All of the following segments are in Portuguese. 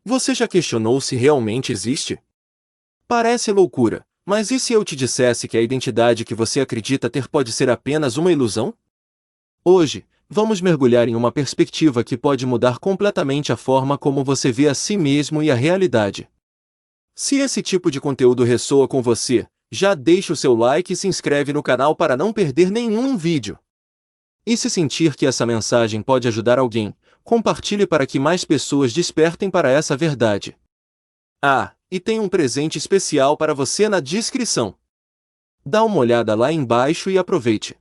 Você já questionou se realmente existe? Parece loucura, mas e se eu te dissesse que a identidade que você acredita ter pode ser apenas uma ilusão? Hoje, vamos mergulhar em uma perspectiva que pode mudar completamente a forma como você vê a si mesmo e a realidade. Se esse tipo de conteúdo ressoa com você, já deixa o seu like e se inscreve no canal para não perder nenhum vídeo. E se sentir que essa mensagem pode ajudar alguém, compartilhe para que mais pessoas despertem para essa verdade. Ah, e tem um presente especial para você na descrição. Dá uma olhada lá embaixo e aproveite.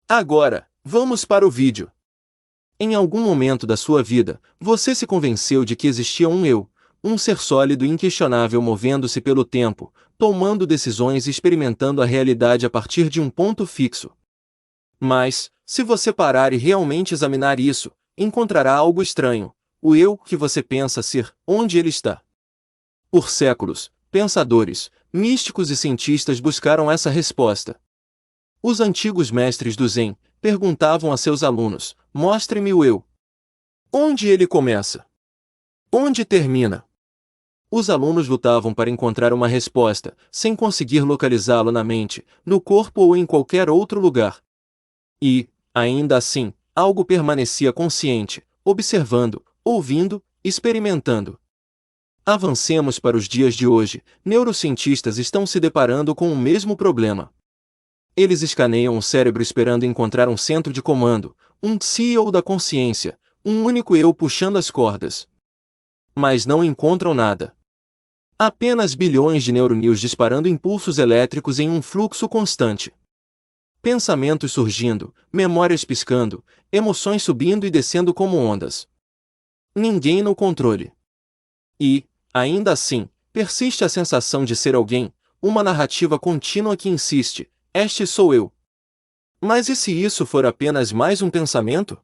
Agora, vamos para o vídeo. Em algum momento da sua vida, você se convenceu de que existia um eu, um ser sólido e inquestionável movendo-se pelo tempo, tomando decisões e experimentando a realidade a partir de um ponto fixo. Mas, se você parar e realmente examinar isso, encontrará algo estranho. O eu que você pensa ser, onde ele está? Por séculos, pensadores, místicos e cientistas buscaram essa resposta. Os antigos mestres do Zen perguntavam a seus alunos: mostre-me o eu. Onde ele começa? Onde termina? Os alunos lutavam para encontrar uma resposta, sem conseguir localizá-lo na mente, no corpo ou em qualquer outro lugar. E, ainda assim, algo permanecia consciente, observando, ouvindo, experimentando. Avancemos para os dias de hoje, neurocientistas estão se deparando com o mesmo problema. Eles escaneiam o cérebro esperando encontrar um centro de comando, um CEO da consciência, um único eu puxando as cordas. Mas não encontram nada. Apenas bilhões de neuroníons disparando impulsos elétricos em um fluxo constante. Pensamentos surgindo, memórias piscando, emoções subindo e descendo como ondas. Ninguém no controle. E, ainda assim, persiste a sensação de ser alguém, uma narrativa contínua que insiste: este sou eu. Mas e se isso for apenas mais um pensamento?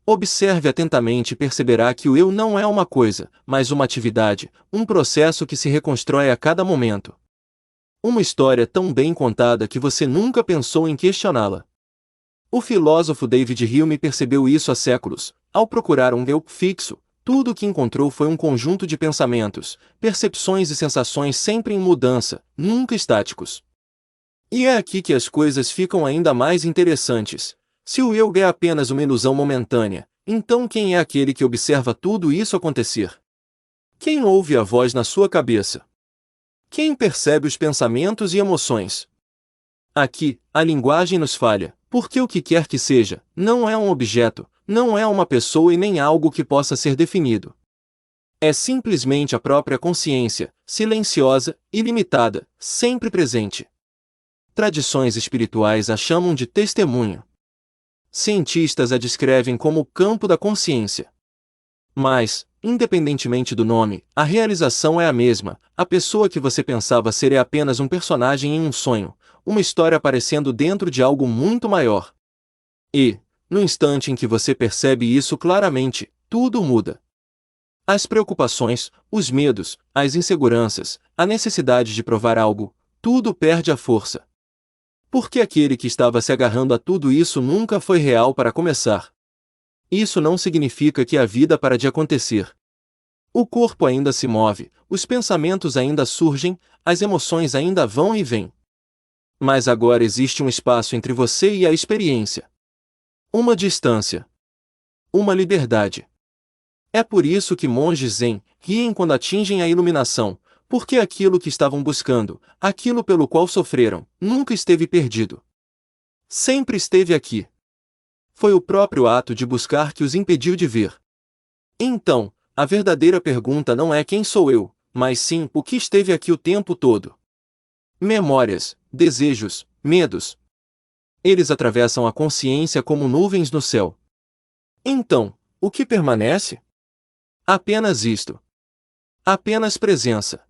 Observe atentamente e perceberá que o eu não é uma coisa, mas uma atividade, um processo que se reconstrói a cada momento. Uma história tão bem contada que você nunca pensou em questioná-la. O filósofo David Hume percebeu isso há séculos. Ao procurar um eu fixo, tudo o que encontrou foi um conjunto de pensamentos, percepções e sensações sempre em mudança, nunca estáticos. E é aqui que as coisas ficam ainda mais interessantes. Se o eu é apenas uma ilusão momentânea, então quem é aquele que observa tudo isso acontecer? Quem ouve a voz na sua cabeça? Quem percebe os pensamentos e emoções? Aqui, a linguagem nos falha, porque o que quer que seja, não é um objeto, não é uma pessoa e nem algo que possa ser definido. É simplesmente a própria consciência, silenciosa, ilimitada, sempre presente. Tradições espirituais a chamam de testemunho. Cientistas a descrevem como o campo da consciência. Mas, independentemente do nome, a realização é a mesma. A pessoa que você pensava ser é apenas um personagem em um sonho, uma história aparecendo dentro de algo muito maior. E, no instante em que você percebe isso claramente, tudo muda. As preocupações, os medos, as inseguranças, a necessidade de provar algo, tudo perde a força. Porque aquele que estava se agarrando a tudo isso nunca foi real para começar. Isso não significa que a vida para de acontecer. O corpo ainda se move, os pensamentos ainda surgem, as emoções ainda vão e vêm. Mas agora existe um espaço entre você e a experiência. Uma distância. Uma liberdade. É por isso que monges zen riem quando atingem a iluminação, porque aquilo que estavam buscando, aquilo pelo qual sofreram, nunca esteve perdido. Sempre esteve aqui. Foi o próprio ato de buscar que os impediu de ver. Então, a verdadeira pergunta não é quem sou eu, mas sim o que esteve aqui o tempo todo. Memórias, desejos, medos. Eles atravessam a consciência como nuvens no céu. Então, o que permanece? Apenas isto. Apenas presença.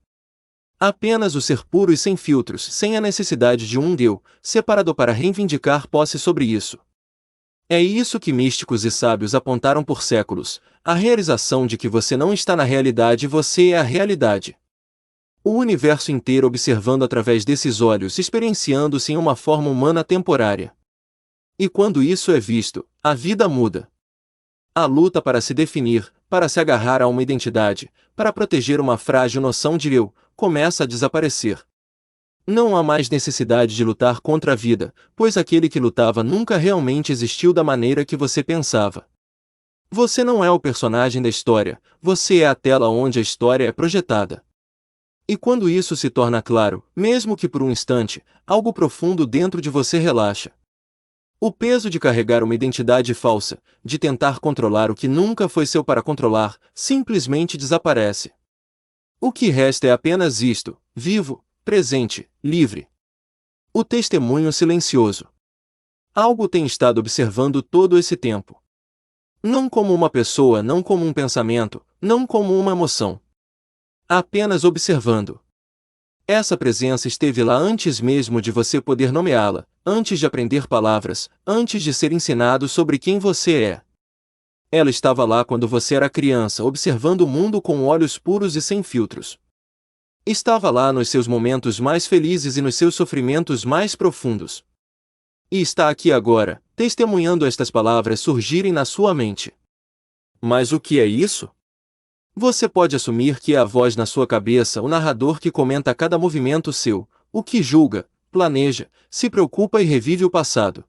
Apenas o ser puro e sem filtros, sem a necessidade de um eu, separado para reivindicar posse sobre isso. É isso que místicos e sábios apontaram por séculos, a realização de que você não está na realidade e você é a realidade. O universo inteiro observando através desses olhos, experienciando-se em uma forma humana temporária. E quando isso é visto, a vida muda. A luta para se definir, para se agarrar a uma identidade, para proteger uma frágil noção de eu, começa a desaparecer. Não há mais necessidade de lutar contra a vida, pois aquele que lutava nunca realmente existiu da maneira que você pensava. Você não é o personagem da história, você é a tela onde a história é projetada. E quando isso se torna claro, mesmo que por um instante, algo profundo dentro de você relaxa. O peso de carregar uma identidade falsa, de tentar controlar o que nunca foi seu para controlar, simplesmente desaparece. O que resta é apenas isto, vivo, presente, livre. O testemunho silencioso. Algo tem estado observando todo esse tempo. Não como uma pessoa, não como um pensamento, não como uma emoção. Apenas observando. Essa presença esteve lá antes mesmo de você poder nomeá-la, antes de aprender palavras, antes de ser ensinado sobre quem você é. Ela estava lá quando você era criança, observando o mundo com olhos puros e sem filtros. Estava lá nos seus momentos mais felizes e nos seus sofrimentos mais profundos. E está aqui agora, testemunhando estas palavras surgirem na sua mente. Mas o que é isso? Você pode assumir que é a voz na sua cabeça, o narrador que comenta cada movimento seu, o que julga, planeja, se preocupa e revive o passado.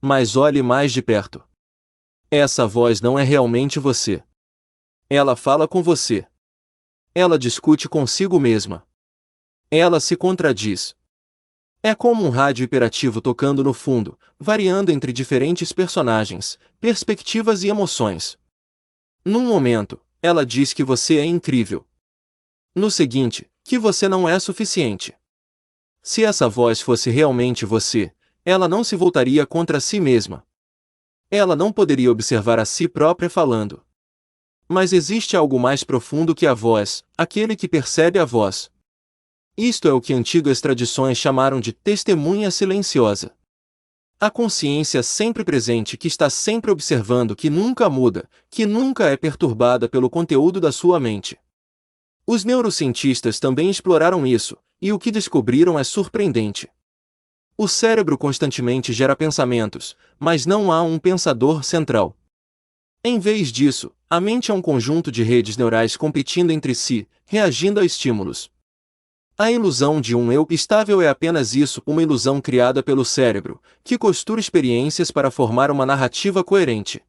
Mas olhe mais de perto. Essa voz não é realmente você. Ela fala com você. Ela discute consigo mesma. Ela se contradiz. É como um rádio hiperativo tocando no fundo, variando entre diferentes personagens, perspectivas e emoções. Num momento, ela diz que você é incrível. No seguinte, que você não é suficiente. Se essa voz fosse realmente você, ela não se voltaria contra si mesma. Ela não poderia observar a si própria falando. Mas existe algo mais profundo que a voz, aquele que percebe a voz. Isto é o que antigas tradições chamaram de testemunha silenciosa. A consciência sempre presente que está sempre observando, que nunca muda, que nunca é perturbada pelo conteúdo da sua mente. Os neurocientistas também exploraram isso, e o que descobriram é surpreendente. O cérebro constantemente gera pensamentos, mas não há um pensador central. Em vez disso, a mente é um conjunto de redes neurais competindo entre si, reagindo a estímulos. A ilusão de um eu estável é apenas isso, uma ilusão criada pelo cérebro, que costura experiências para formar uma narrativa coerente.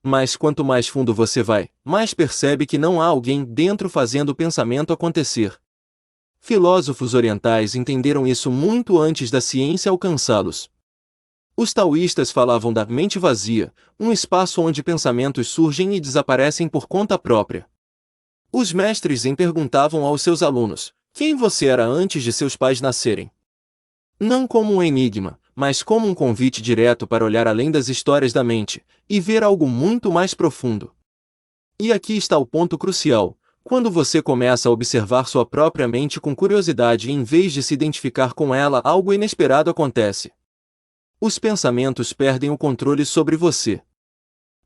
Mas quanto mais fundo você vai, mais percebe que não há alguém dentro fazendo o pensamento acontecer. Filósofos orientais entenderam isso muito antes da ciência alcançá-los. Os taoístas falavam da mente vazia, um espaço onde pensamentos surgem e desaparecem por conta própria. Os mestres Zen perguntavam aos seus alunos: quem você era antes de seus pais nascerem? Não como um enigma, mas como um convite direto para olhar além das histórias da mente, e ver algo muito mais profundo. E aqui está o ponto crucial: quando você começa a observar sua própria mente com curiosidade em vez de se identificar com ela, algo inesperado acontece. Os pensamentos perdem o controle sobre você.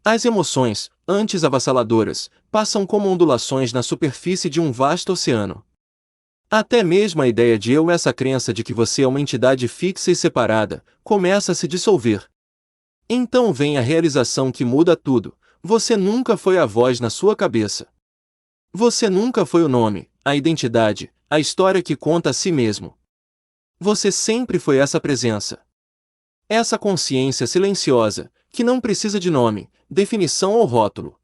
As emoções, antes avassaladoras, passam como ondulações na superfície de um vasto oceano. Até mesmo a ideia de eu, essa crença de que você é uma entidade fixa e separada, começa a se dissolver. Então vem a realização que muda tudo: você nunca foi a voz na sua cabeça. Você nunca foi o nome, a identidade, a história que conta a si mesmo. Você sempre foi essa presença. Essa consciência silenciosa, que não precisa de nome, definição ou rótulo.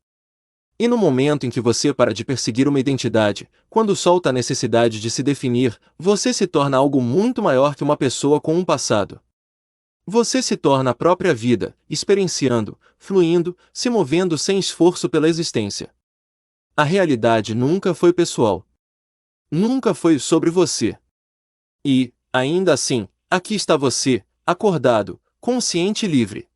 E no momento em que você para de perseguir uma identidade, quando solta a necessidade de se definir, você se torna algo muito maior que uma pessoa com um passado. Você se torna a própria vida, experienciando, fluindo, se movendo sem esforço pela existência. A realidade nunca foi pessoal. Nunca foi sobre você. E, ainda assim, aqui está você, acordado, consciente e livre.